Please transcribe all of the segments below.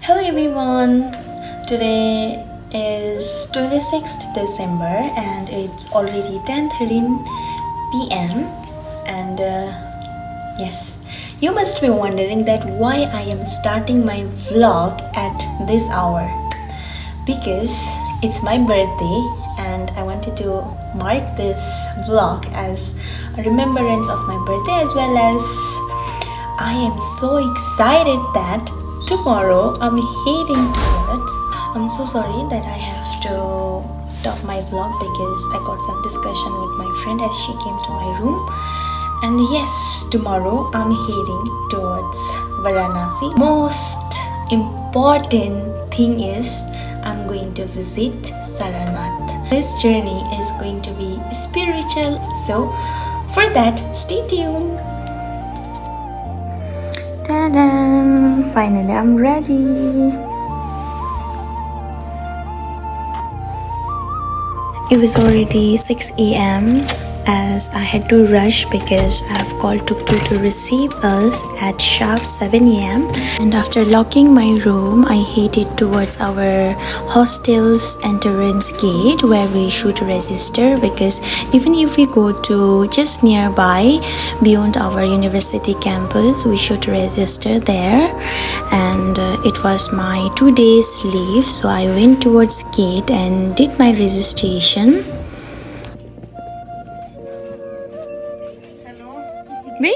Hello everyone. Today is 26th December and it's already 10:13 p.m. and yes, you must be wondering that why I am starting my vlog at this hour. Because it's my birthday and I wanted to mark this vlog as a remembrance of my birthday, as well as I am so excited that tomorrow I'm heading towards. I'm so sorry that I have to stop my vlog because I got some discussion with my friend as she came to my room. And yes, tomorrow I'm heading towards Varanasi. Most important thing is I'm going to visit Saranath. This journey is going to be spiritual, so for that, stay tuned. Ta-da! Finally, I'm ready. It was already 6 a.m. as I had to rush because I have called Tuk-Tuk to receive us at sharp 7 a.m. And after locking my room, I headed towards our hostel's entrance gate where we should register, because even if we go to just nearby beyond our university campus, we should register there. And it was my 2 days leave, so I went towards gate and did my registration. Me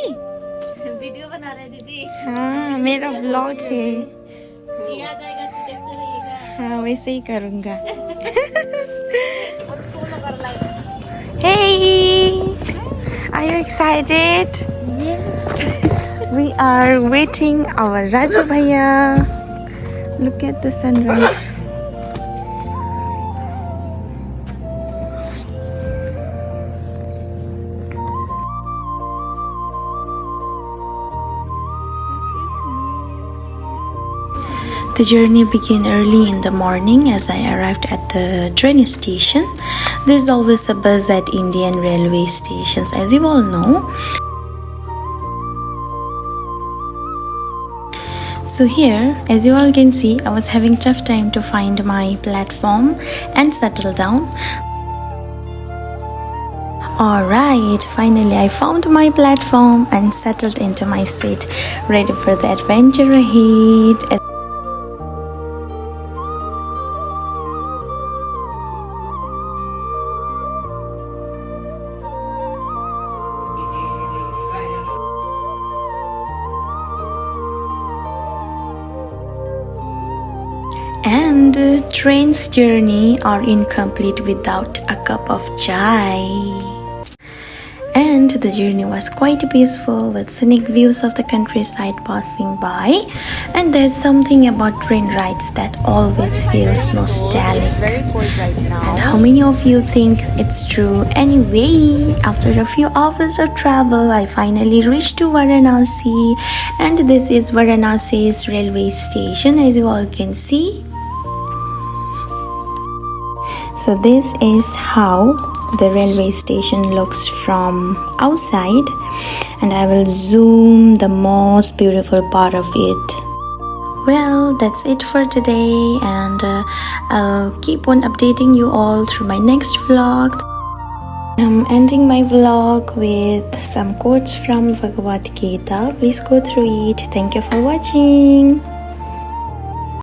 video बना रहे दीदी। हाँ, मेरा blog है। याद आएगा तो देखते रहिएगा। हाँ, वैसे ही करूँगा। और सोलो कर like. Hey, are you excited? Yes. We are waiting our Raju Bhaiya. Look at the sunrise. The journey began early in the morning as I arrived at the train station. There's always a buzz at Indian railway stations, as you all know. So here, as you all can see, I was having tough time to find my platform and settle down. Alright, finally I found my platform and settled into my seat, ready for the adventure ahead. And train's journey are incomplete without a cup of chai. And the journey was quite peaceful with scenic views of the countryside passing by. And there's something about train rides that always feels nostalgic. Very cold right now. And how many of you think it's true? Anyway, after a few hours of travel, I finally reached to Varanasi. And this is Varanasi's railway station, as you all can see. So this is how the railway station looks from outside, and I will zoom the most beautiful part of it. Well, that's it for today, and I'll keep on updating you all through my next vlog. I'm ending my vlog with some quotes from Bhagavad Gita. Please go through it. Thank you for watching.